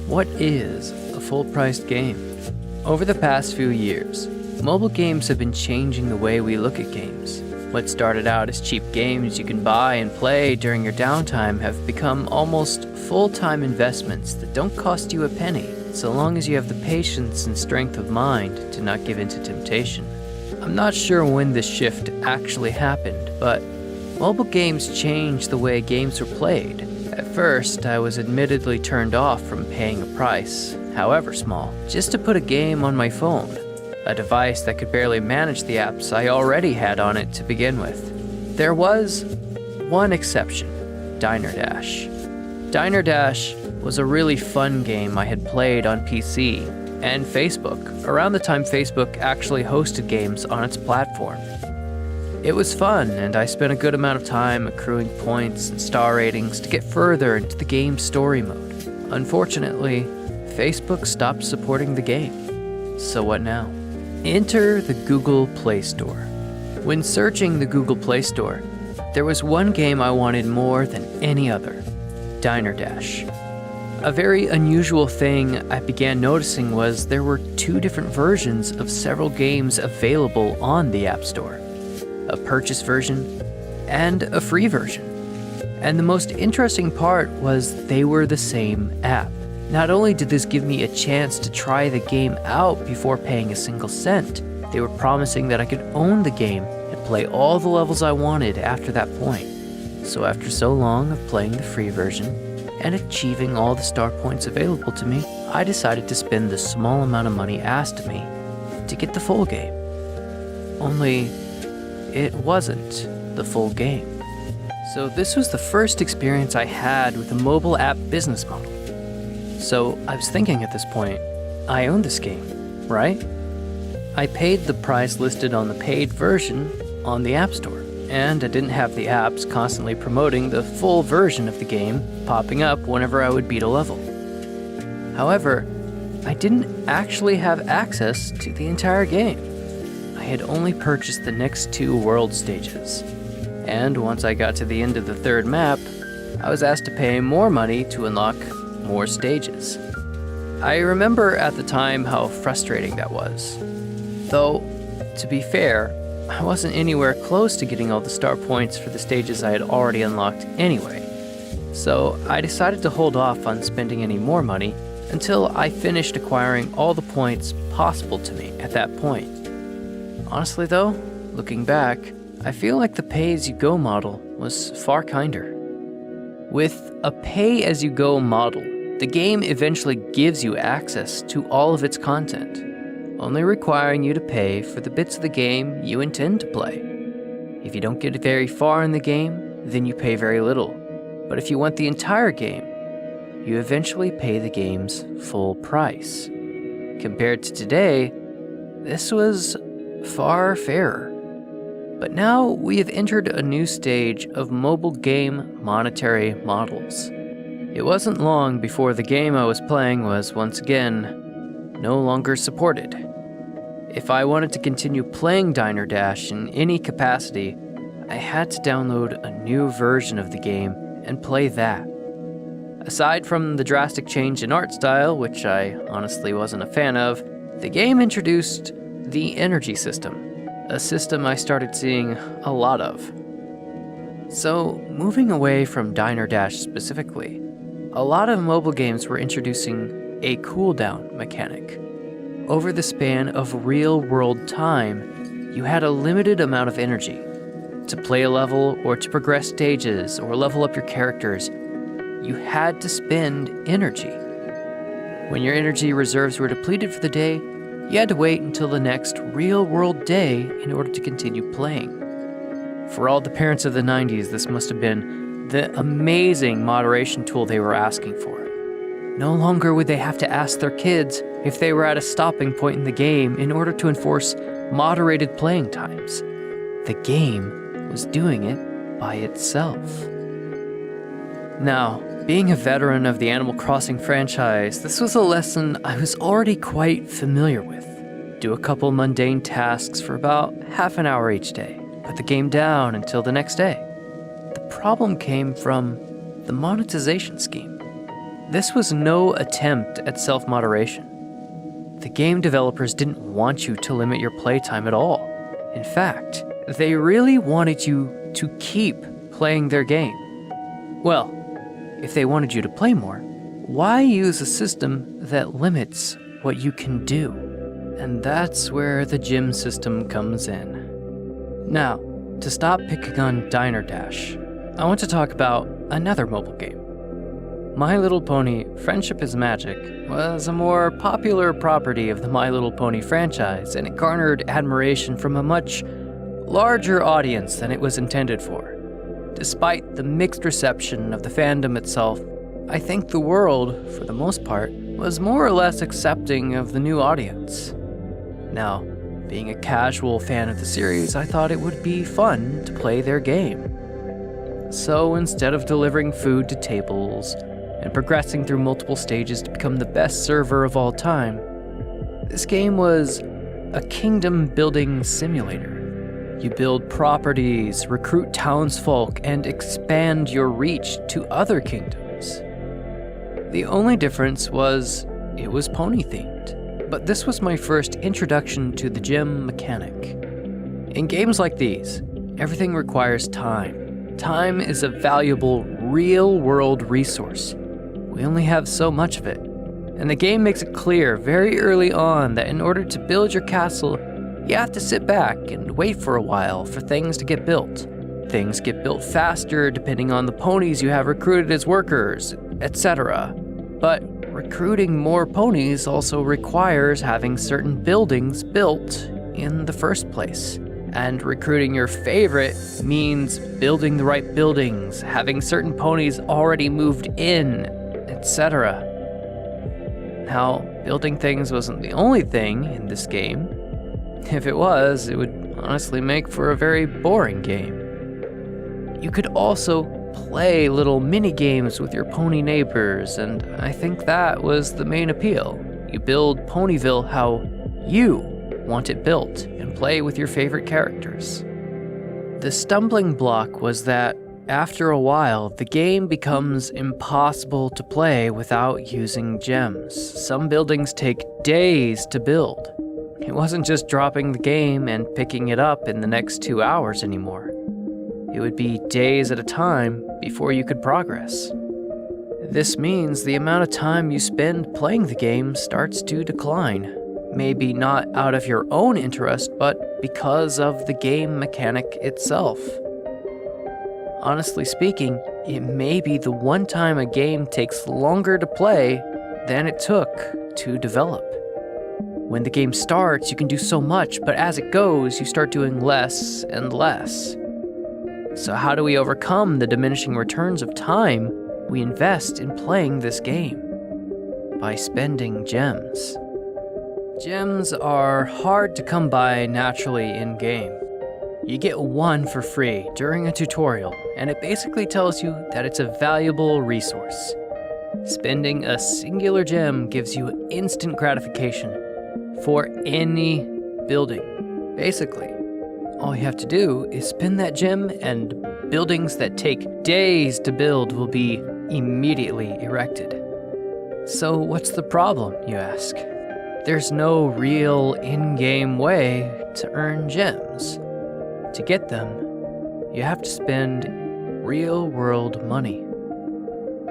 What is a full-priced game? Over the past few years, mobile games have been changing the way we look at games. What started out as cheap games you can buy and play during your downtime have become almost full-time investments that don't cost you a penny, so long as you have the patience and strength of mind to not give in to temptation. I'm not sure when this shift actually happened, but mobile games changed the way games were played. At first, I was admittedly turned off from paying a price, however small, just to put a game on my phone, a device that could barely manage the apps I already had on it to begin with. There was one exception, Diner Dash. Diner Dash was a really fun game I had played on PC and Facebook, around the time Facebook actually hosted games on its platform. It was fun, and I spent a good amount of time accruing points and star ratings to get further into the game's story mode. Unfortunately, Facebook stopped supporting the game. So what now? Enter the Google Play Store. When searching the Google Play Store, there was one game I wanted more than any other, Diner Dash. A very unusual thing I began noticing was there were two different versions of several games available on the App Store. A purchase version and a free version. And the most interesting part was they were the same app. Not only did this give me a chance to try the game out before paying a single cent, they were promising that I could own the game and play all the levels I wanted after that point. So after so long of playing the free version and achieving all the star points available to me, I decided to spend the small amount of money asked of me to get the full game. Only it wasn't the full game. So this was the first experience I had with a mobile app business model. So I was thinking at this point, I own this game, right? I paid the price listed on the paid version on the App Store, and I didn't have the apps constantly promoting the full version of the game popping up whenever I would beat a level. However, I didn't actually have access to the entire game. I had only purchased the next two world stages, and once I got to the end of the third map, I was asked to pay more money to unlock more stages. I remember at the time how frustrating that was. Though, to be fair, I wasn't anywhere close to getting all the star points for the stages I had already unlocked anyway, so I decided to hold off on spending any more money until I finished acquiring all the points possible to me at that point. Honestly though, looking back, I feel like the pay-as-you-go model was far kinder. With a pay-as-you-go model, the game eventually gives you access to all of its content, only requiring you to pay for the bits of the game you intend to play. If you don't get very far in the game, then you pay very little. But if you want the entire game, you eventually pay the game's full price. Compared to today, this was far fairer. But now we have entered a new stage of mobile game monetary models. It wasn't long before the game I was playing was once again no longer supported. If I wanted to continue playing Diner Dash in any capacity, I had to download a new version of the game and play that. Aside from the drastic change in art style, which I honestly wasn't a fan of, the game introduced the energy system, a system I started seeing a lot of. So, moving away from Diner Dash specifically, a lot of mobile games were introducing a cooldown mechanic. Over the span of real-world time, you had a limited amount of energy. To play a level, or to progress stages, or level up your characters, you had to spend energy. When your energy reserves were depleted for the day, you had to wait until the next real-world day in order to continue playing. For all the parents of the 90s, this must have been the amazing moderation tool they were asking for. No longer would they have to ask their kids if they were at a stopping point in the game in order to enforce moderated playing times. The game was doing it by itself. Now, being a veteran of the Animal Crossing franchise, this was a lesson I was already quite familiar with. Do a couple mundane tasks for about half an hour each day, put the game down until the next day. The problem came from the monetization scheme. This was no attempt at self-moderation. The game developers didn't want you to limit your playtime at all. In fact, they really wanted you to keep playing their game. Well, if they wanted you to play more, why use a system that limits what you can do? And that's where the gym system comes in. Now, to stop picking on Diner Dash, I want to talk about another mobile game. My Little Pony Friendship is Magic was a more popular property of the My Little Pony franchise, and it garnered admiration from a much larger audience than it was intended for. Despite the mixed reception of the fandom itself, I think the world, for the most part, was more or less accepting of the new audience. Now, being a casual fan of the series, I thought it would be fun to play their game. So instead of delivering food to tables and progressing through multiple stages to become the best server of all time, this game was a kingdom-building simulator. You build properties, recruit townsfolk, and expand your reach to other kingdoms. The only difference was it was pony-themed, but this was my first introduction to the gym mechanic. In games like these, everything requires time. Time is a valuable, real-world resource. We only have so much of it, and the game makes it clear very early on that in order to build your castle, you have to sit back and wait for a while for things to get built. Things get built faster depending on the ponies you have recruited as workers, etc. But recruiting more ponies also requires having certain buildings built in the first place. And recruiting your favorite means building the right buildings, having certain ponies already moved in, etc. Now, building things wasn't the only thing in this game. If it was, it would honestly make for a very boring game. You could also play little mini-games with your pony neighbors, and I think that was the main appeal. You build Ponyville how you want it built, and play with your favorite characters. The stumbling block was that, after a while, the game becomes impossible to play without using gems. Some buildings take days to build. It wasn't just dropping the game and picking it up in the next 2 hours anymore. It would be days at a time before you could progress. This means the amount of time you spend playing the game starts to decline. Maybe not out of your own interest, but because of the game mechanic itself. Honestly speaking, it may be the one time a game takes longer to play than it took to develop. When the game starts, you can do so much, but as it goes, you start doing less and less. So how do we overcome the diminishing returns of time we invest in playing this game? By spending gems. Gems are hard to come by naturally in-game. You get one for free during a tutorial, and it basically tells you that it's a valuable resource. Spending a singular gem gives you instant gratification for any building. Basically, all you have to do is spend that gem, and buildings that take days to build will be immediately erected. So what's the problem, you ask? There's no real in-game way to earn gems. To get them, you have to spend real-world money.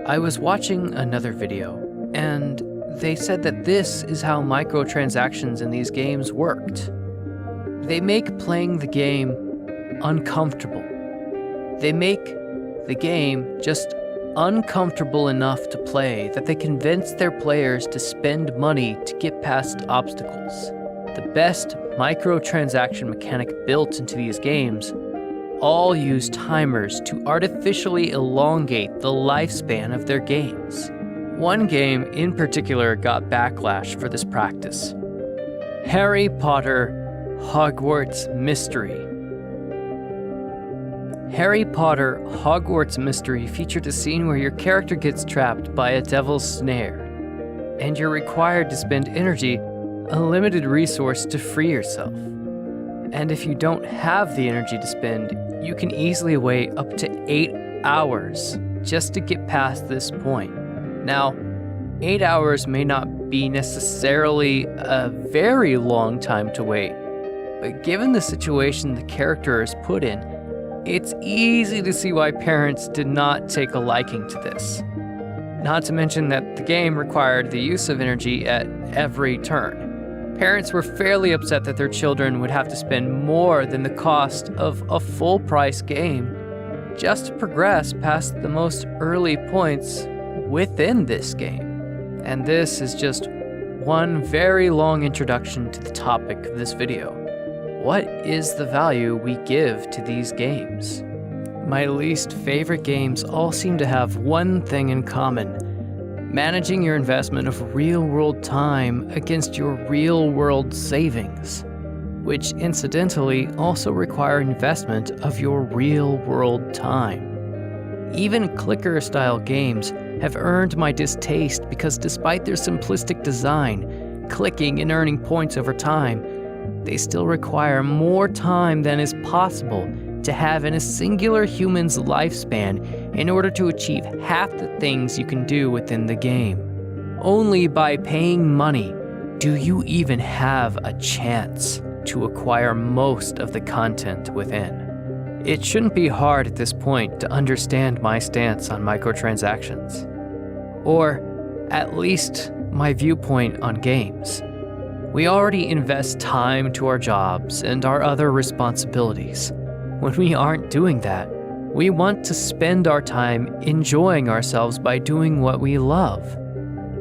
I was watching another video, and they said that this is how microtransactions in these games worked. They make playing the game uncomfortable. They make the game just uncomfortable enough to play that they convince their players to spend money to get past obstacles. The best microtransaction mechanic built into these games all use timers to artificially elongate the lifespan of their games. One game in particular got backlash for this practice. Harry Potter Hogwarts Mystery. Harry Potter Hogwarts Mystery featured a scene where your character gets trapped by a devil's snare, and you're required to spend energy, a limited resource, to free yourself. And if you don't have the energy to spend, you can easily wait up to 8 hours just to get past this point. Now, 8 hours may not be necessarily a very long time to wait, but given the situation the character is put in, it's easy to see why parents did not take a liking to this. Not to mention that the game required the use of energy at every turn. Parents were fairly upset that their children would have to spend more than the cost of a full-price game just to progress past the most early points within this game. And this is just one very long introduction to the topic of this video. What is the value we give to these games? My least favorite games all seem to have one thing in common: managing your investment of real-world time against your real-world savings, which incidentally also require investment of your real-world time. Even clicker-style games have earned my distaste because despite their simplistic design, clicking and earning points over time, they still require more time than is possible to have in a singular human's lifespan in order to achieve half the things you can do within the game. Only by paying money do you even have a chance to acquire most of the content within. It shouldn't be hard at this point to understand my stance on microtransactions, or at least my viewpoint on games. We already invest time to our jobs and our other responsibilities. When we aren't doing that, we want to spend our time enjoying ourselves by doing what we love.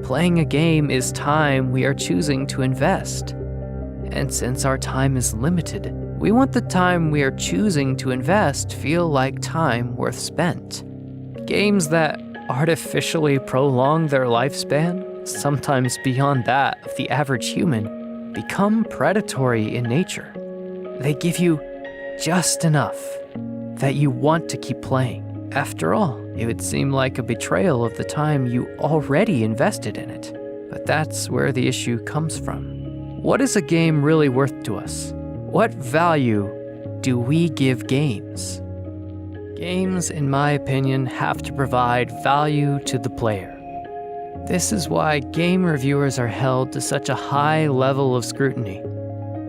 Playing a game is time we are choosing to invest. And since our time is limited, we want the time we are choosing to invest feel like time worth spent. Games that artificially prolong their lifespan, sometimes beyond that of the average human, become predatory in nature. They give you just enough that you want to keep playing. After all, it would seem like a betrayal of the time you already invested in it. But that's where the issue comes from. What is a game really worth to us? What value do we give games? Games, in my opinion, have to provide value to the player. This is why game reviewers are held to such a high level of scrutiny.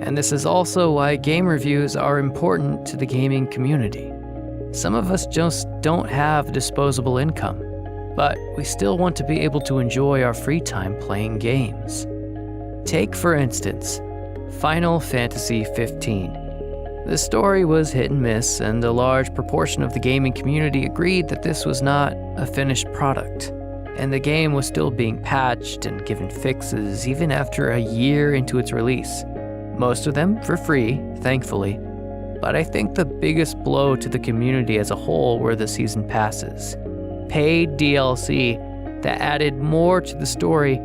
And this is also why game reviews are important to the gaming community. Some of us just don't have disposable income, but we still want to be able to enjoy our free time playing games. Take, for instance, Final Fantasy XV. The story was hit and miss, and a large proportion of the gaming community agreed that this was not a finished product. And the game was still being patched and given fixes even after a year into its release. Most of them for free, thankfully. But I think the biggest blow to the community as a whole were the season passes. Paid DLC that added more to the story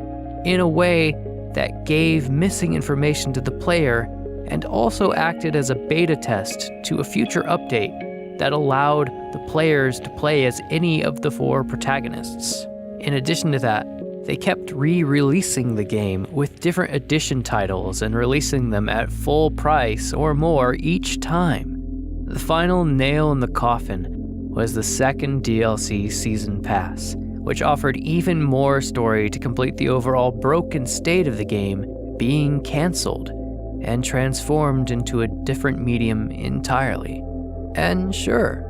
in a way that gave missing information to the player and also acted as a beta test to a future update that allowed the players to play as any of the 4 protagonists. In addition to that, they kept re-releasing the game with different edition titles and releasing them at full price or more each time. The final nail in the coffin was the second DLC Season Pass, which offered even more story to complete the overall broken state of the game being cancelled and transformed into a different medium entirely. And sure,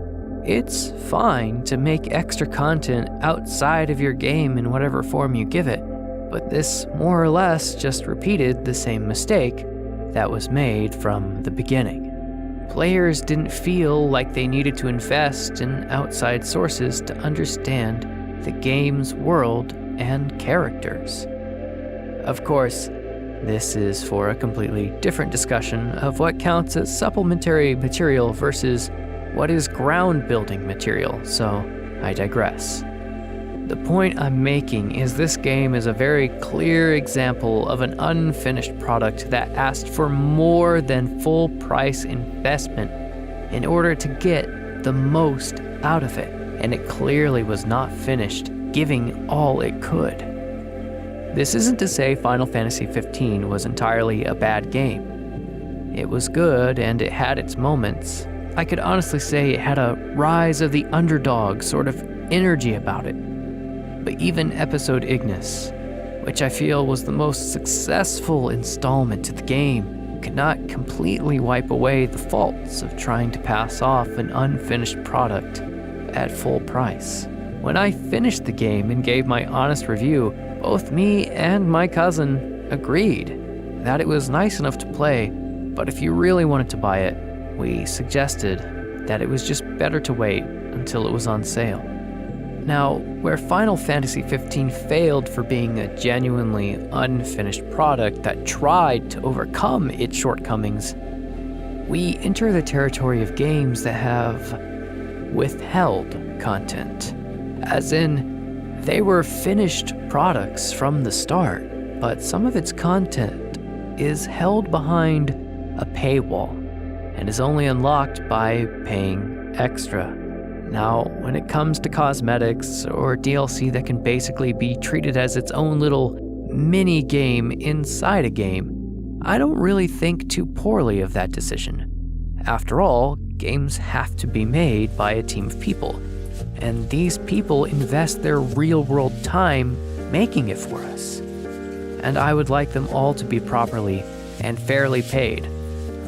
it's fine to make extra content outside of your game in whatever form you give it, but this more or less just repeated the same mistake that was made from the beginning. Players didn't feel like they needed to invest in outside sources to understand the game's world and characters. Of course, this is for a completely different discussion of what counts as supplementary material versus what is ground-building material, so I digress. The point I'm making is this game is a very clear example of an unfinished product that asked for more than full price investment in order to get the most out of it, and it clearly was not finished, giving all it could. This isn't to say Final Fantasy XV was entirely a bad game. It was good and it had its moments. I could honestly say it had a rise of the underdog sort of energy about it. But even Episode Ignis, which I feel was the most successful installment to the game, could not completely wipe away the faults of trying to pass off an unfinished product at full price. When I finished the game and gave my honest review, both me and my cousin agreed that it was nice enough to play, but if you really wanted to buy it, we suggested that it was just better to wait until it was on sale. Now, where Final Fantasy XV failed for being a genuinely unfinished product that tried to overcome its shortcomings, we enter the territory of games that have withheld content. As in, they were finished products from the start, but some of its content is held behind a paywall and is only unlocked by paying extra. Now, when it comes to cosmetics or DLC that can basically be treated as its own little mini game inside a game, I don't really think too poorly of that decision. After all, games have to be made by a team of people, and these people invest their real-world time making it for us. And I would like them all to be properly and fairly paid,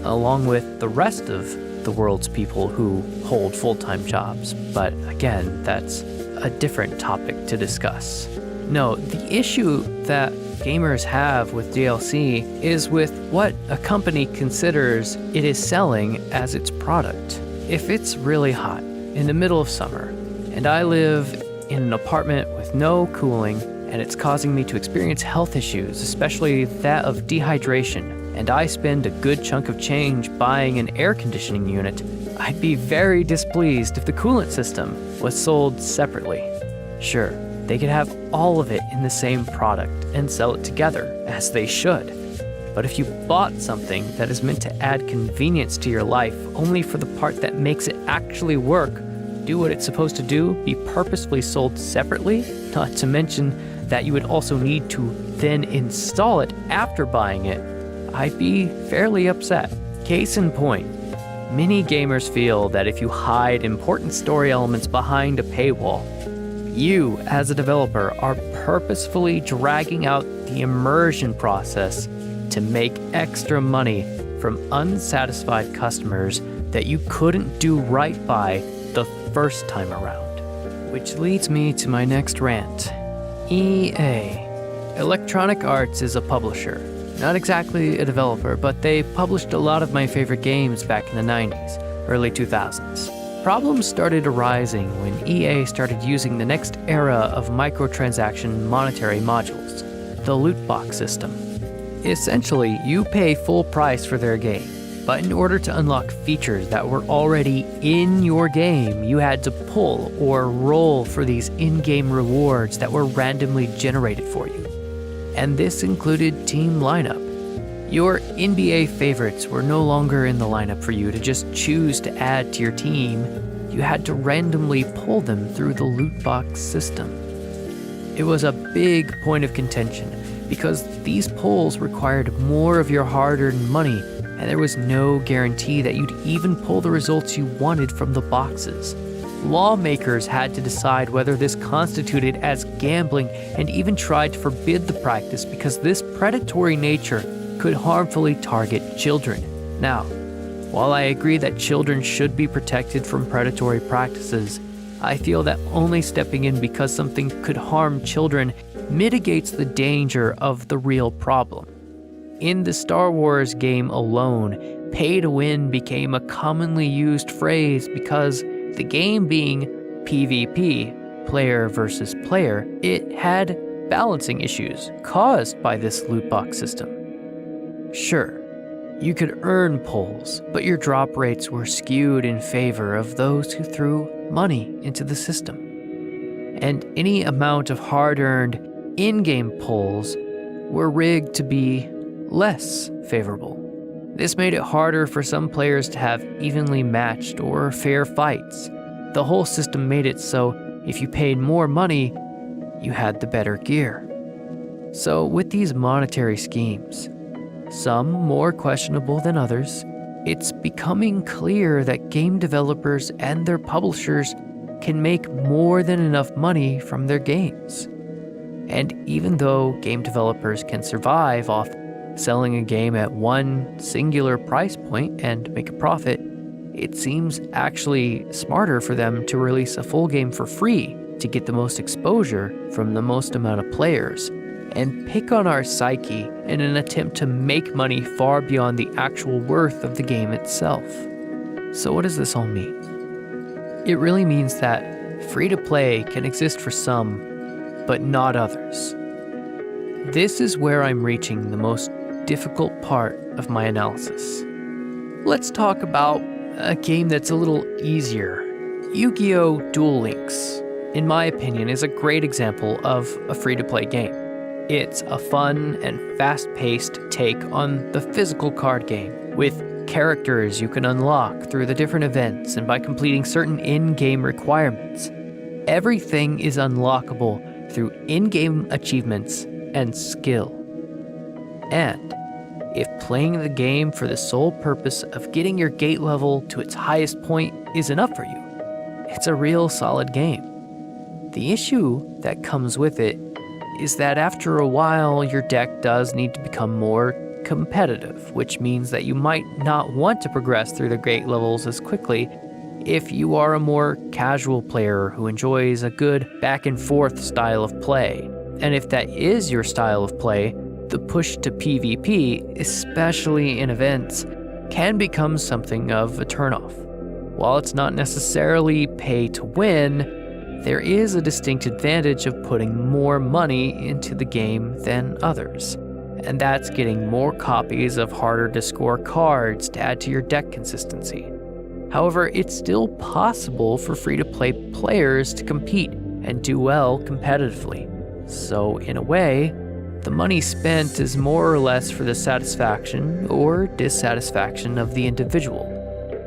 along with the rest of the world's people who hold full-time jobs. But again, that's a different topic to discuss. No, the issue that gamers have with DLC is with what a company considers it is selling as its product. If it's really hot in the middle of summer, and I live in an apartment with no cooling, and it's causing me to experience health issues, especially that of dehydration, and I spend a good chunk of change buying an air conditioning unit, I'd be very displeased if the coolant system was sold separately. Sure, they could have all of it in the same product and sell it together, as they should. But if you bought something that is meant to add convenience to your life only for the part that makes it actually work, do what it's supposed to do, be purposefully sold separately, not to mention that you would also need to then install it after buying it, I'd be fairly upset. Case in point, many gamers feel that if you hide important story elements behind a paywall, you, as a developer, are purposefully dragging out the immersion process to make extra money from unsatisfied customers that you couldn't do right by the first time around. Which leads me to my next rant. EA. Electronic Arts is a publisher. Not exactly a developer, but they published a lot of my favorite games back in the 90s, early 2000s. Problems started arising when EA started using the next era of microtransaction monetary modules, the loot box system. Essentially, you pay full price for their game, but in order to unlock features that were already in your game, you had to pull or roll for these in-game rewards that were randomly generated for you. And this included team lineup. Your NBA favorites were no longer in the lineup for you to just choose to add to your team. You had to randomly pull them through the loot box system. It was a big point of contention because these pulls required more of your hard-earned money, and there was no guarantee that you'd even pull the results you wanted from the boxes. Lawmakers had to decide whether this constituted as gambling and even tried to forbid the practice because this predatory nature could harmfully target children. Now, while I agree that children should be protected from predatory practices, I feel that only stepping in because something could harm children mitigates the danger of the real problem. In the Star Wars game alone, pay to win became a commonly used phrase because the game being PvP, player versus player, it had balancing issues caused by this loot box system. Sure, you could earn pulls, but your drop rates were skewed in favor of those who threw money into the system. And any amount of hard-earned in-game pulls were rigged to be less favorable. This made it harder for some players to have evenly matched or fair fights. The whole system made it so if you paid more money, you had the better gear. So with these monetary schemes, some more questionable than others, it's becoming clear that game developers and their publishers can make more than enough money from their games. And even though game developers can survive off selling a game at one singular price point and make a profit, it seems actually smarter for them to release a full game for free to get the most exposure from the most amount of players, and pick on our psyche in an attempt to make money far beyond the actual worth of the game itself. So what does this all mean? It really means that free-to-play can exist for some, but not others. This is where I'm reaching the most difficult part of my analysis. Let's talk about a game that's a little easier. Yu-Gi-Oh! Duel Links, in my opinion, is a great example of a free-to-play game. It's a fun and fast-paced take on the physical card game, with characters you can unlock through the different events and by completing certain in-game requirements. Everything is unlockable through in-game achievements and skill. And if playing the game for the sole purpose of getting your gate level to its highest point is enough for you, it's a real solid game. The issue that comes with it is that after a while, your deck does need to become more competitive, which means that you might not want to progress through the gate levels as quickly if you are a more casual player who enjoys a good back and forth style of play. And if that is your style of play, the push to PvP, especially in events, can become something of a turnoff. While it's not necessarily pay to win, there is a distinct advantage of putting more money into the game than others, and that's getting more copies of harder to score cards to add to your deck consistency. However, it's still possible for free-to-play players to compete and do well competitively. So in a way, the money spent is more or less for the satisfaction or dissatisfaction of the individual.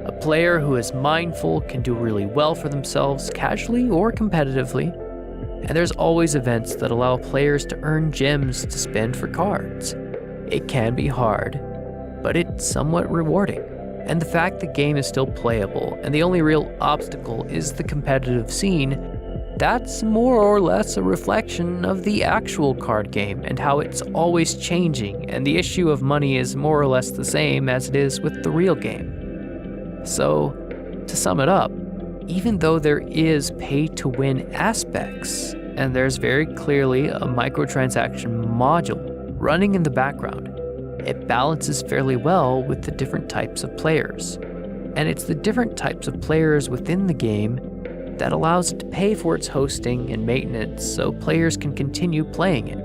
A player who is mindful can do really well for themselves casually or competitively, and there's always events that allow players to earn gems to spend for cards. It can be hard, but it's somewhat rewarding. And the fact the game is still playable and the only real obstacle is the competitive scene, that's more or less a reflection of the actual card game and how it's always changing, and the issue of money is more or less the same as it is with the real game. So, to sum it up, even though there is pay-to-win aspects, and there's very clearly a microtransaction module running in the background, it balances fairly well with the different types of players. And it's the different types of players within the game that allows it to pay for its hosting and maintenance so players can continue playing it.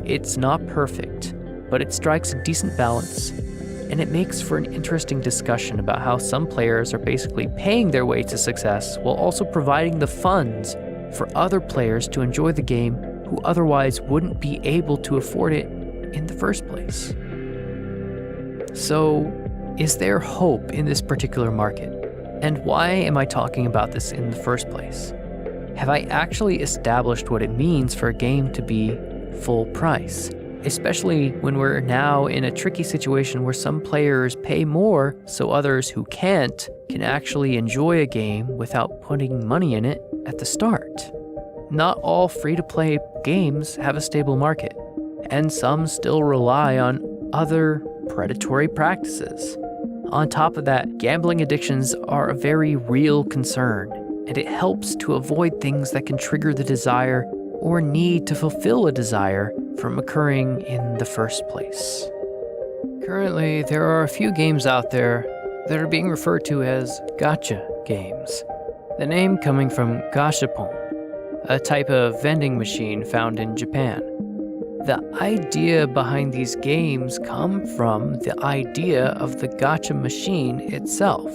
It's not perfect, but it strikes a decent balance, and it makes for an interesting discussion about how some players are basically paying their way to success while also providing the funds for other players to enjoy the game who otherwise wouldn't be able to afford it in the first place. So, is there hope in this particular market? And why am I talking about this in the first place? Have I actually established what it means for a game to be full price? Especially when we're now in a tricky situation where some players pay more so others who can't can actually enjoy a game without putting money in it at the start. Not all free-to-play games have a stable market, and some still rely on other predatory practices. On top of that, gambling addictions are a very real concern, and it helps to avoid things that can trigger the desire or need to fulfill a desire from occurring in the first place. Currently, there are a few games out there that are being referred to as gacha games, the name coming from gashapon, a type of vending machine found in Japan. The idea behind these games come from the idea of the gacha machine itself.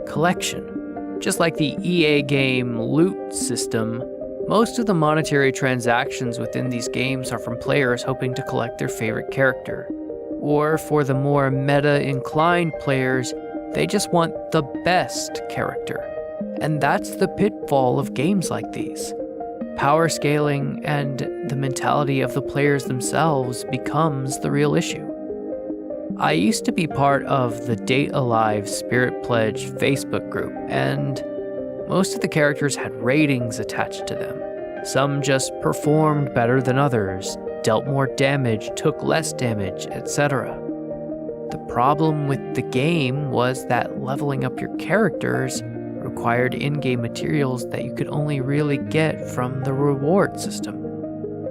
Collection. Just like the EA game loot system, most of the monetary transactions within these games are from players hoping to collect their favorite character. Or for the more meta-inclined players, they just want the best character. And that's the pitfall of games like these. Power scaling and the mentality of the players themselves becomes the real issue. I used to be part of the Date Alive Spirit Pledge Facebook group, and most of the characters had ratings attached to them. Some just performed better than others, dealt more damage, took less damage, etc. The problem with the game was that leveling up your characters required in-game materials that you could only really get from the reward system.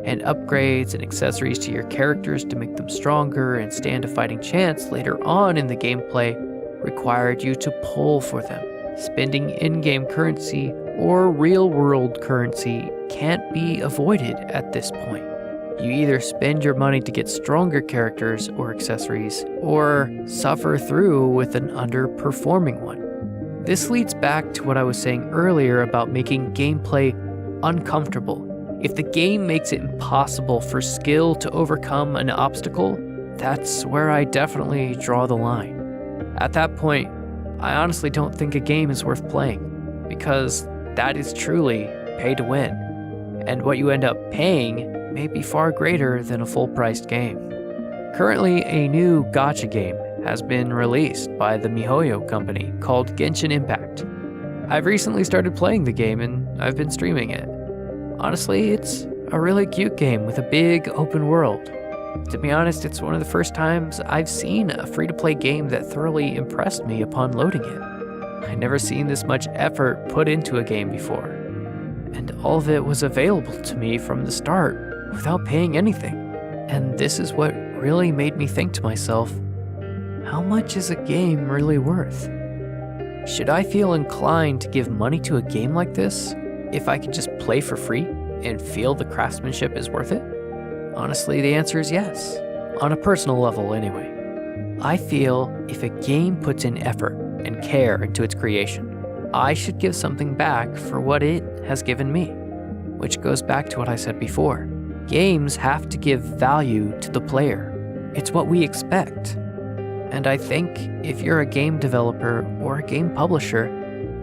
And upgrades and accessories to your characters to make them stronger and stand a fighting chance later on in the gameplay required you to pull for them. Spending in-game currency or real-world currency can't be avoided at this point. You either spend your money to get stronger characters or accessories, or suffer through with an underperforming one. This leads back to what I was saying earlier about making gameplay uncomfortable. If the game makes it impossible for skill to overcome an obstacle, that's where I definitely draw the line. At that point, I honestly don't think a game is worth playing, because that is truly pay to win, and what you end up paying may be far greater than a full-priced game. Currently, a new gacha game has been released by the MiHoYo company called Genshin Impact. I've recently started playing the game and I've been streaming it. Honestly, it's a really cute game with a big open world. To be honest, it's one of the first times I've seen a free-to-play game that thoroughly impressed me upon loading it. I'd never seen this much effort put into a game before, and all of it was available to me from the start without paying anything. And this is what really made me think to myself, how much is a game really worth? Should I feel inclined to give money to a game like this if I could just play for free and feel the craftsmanship is worth it? Honestly, the answer is yes, on a personal level anyway. I feel if a game puts in effort and care into its creation, I should give something back for what it has given me, which goes back to what I said before. Games have to give value to the player. It's what we expect. And I think if you're a game developer or a game publisher,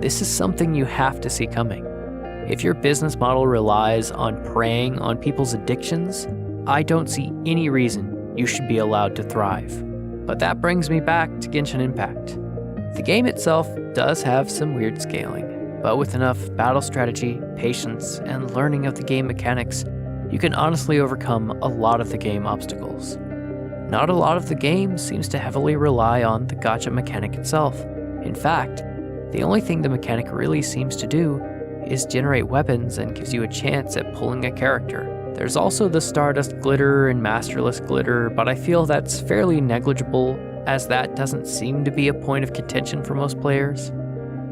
this is something you have to see coming. If your business model relies on preying on people's addictions, I don't see any reason you should be allowed to thrive. But that brings me back to Genshin Impact. The game itself does have some weird scaling, but with enough battle strategy, patience, and learning of the game mechanics, you can honestly overcome a lot of the game obstacles. Not a lot of the game seems to heavily rely on the gacha mechanic itself. In fact, the only thing the mechanic really seems to do is generate weapons and gives you a chance at pulling a character. There's also the Stardust Glitter and Masterless Glitter, but I feel that's fairly negligible, as that doesn't seem to be a point of contention for most players.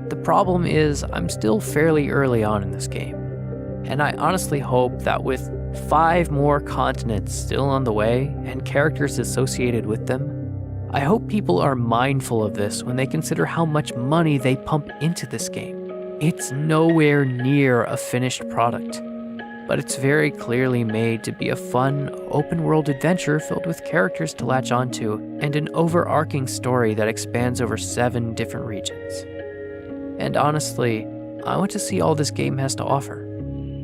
The problem is, I'm still fairly early on in this game, and I honestly hope that with 5 more continents still on the way and characters associated with them, I hope people are mindful of this when they consider how much money they pump into this game. It's nowhere near a finished product, but it's very clearly made to be a fun, open-world adventure filled with characters to latch onto and an overarching story that expands over 7 different regions. And honestly, I want to see all this game has to offer.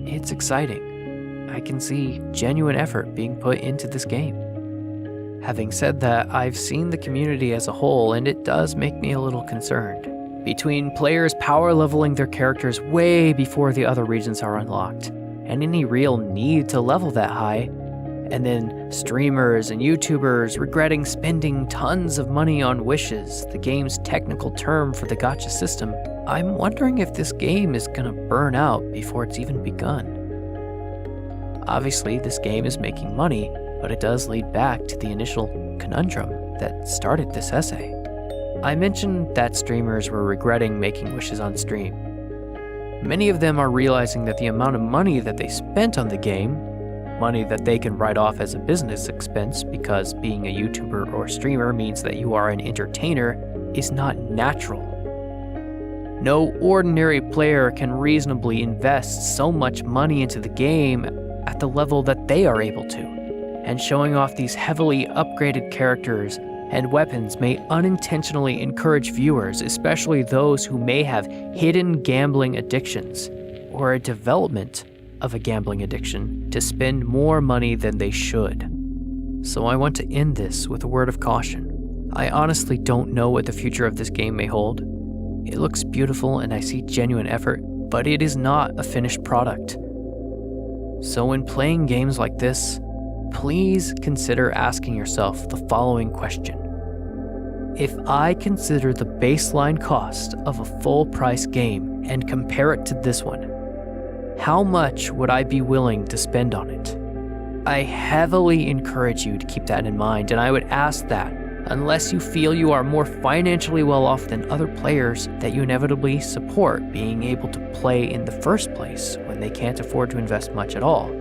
It's exciting. I can see genuine effort being put into this game. Having said that, I've seen the community as a whole, and it does make me a little concerned. Between players power leveling their characters way before the other regions are unlocked, and any real need to level that high, and then streamers and YouTubers regretting spending tons of money on wishes, the game's technical term for the gacha system, I'm wondering if this game is gonna burn out before it's even begun. Obviously, this game is making money, but it does lead back to the initial conundrum that started this essay. I mentioned that streamers were regretting making wishes on stream. Many of them are realizing that the amount of money that they spent on the game, money that they can write off as a business expense because being a YouTuber or streamer means that you are an entertainer, is not natural. No ordinary player can reasonably invest so much money into the game at the level that they are able to, and showing off these heavily upgraded characters and weapons may unintentionally encourage viewers, especially those who may have hidden gambling addictions or a development of a gambling addiction, to spend more money than they should. So I want to end this with a word of caution. I honestly don't know what the future of this game may hold. It looks beautiful and I see genuine effort, but it is not a finished product. So when playing games like this, please consider asking yourself the following question. If I consider the baseline cost of a full-price game and compare it to this one, how much would I be willing to spend on it? I heavily encourage you to keep that in mind, and I would ask that unless you feel you are more financially well off than other players that you inevitably support being able to play in the first place when they can't afford to invest much at all.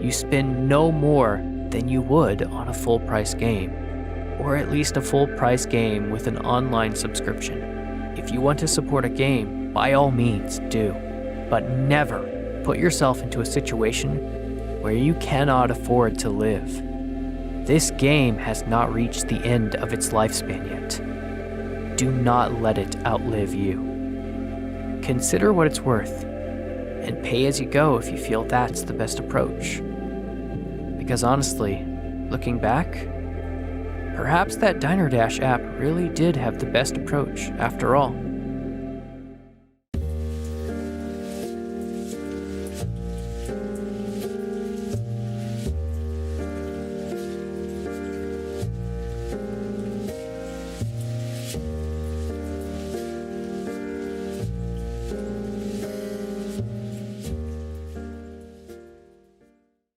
You spend no more than you would on a full-price game, or at least a full-price game with an online subscription. If you want to support a game, by all means do, but never put yourself into a situation where you cannot afford to live. This game has not reached the end of its lifespan yet. Do not let it outlive you. Consider what it's worth, and pay as you go if you feel that's the best approach. Because honestly, looking back, perhaps that Diner Dash app really did have the best approach after all.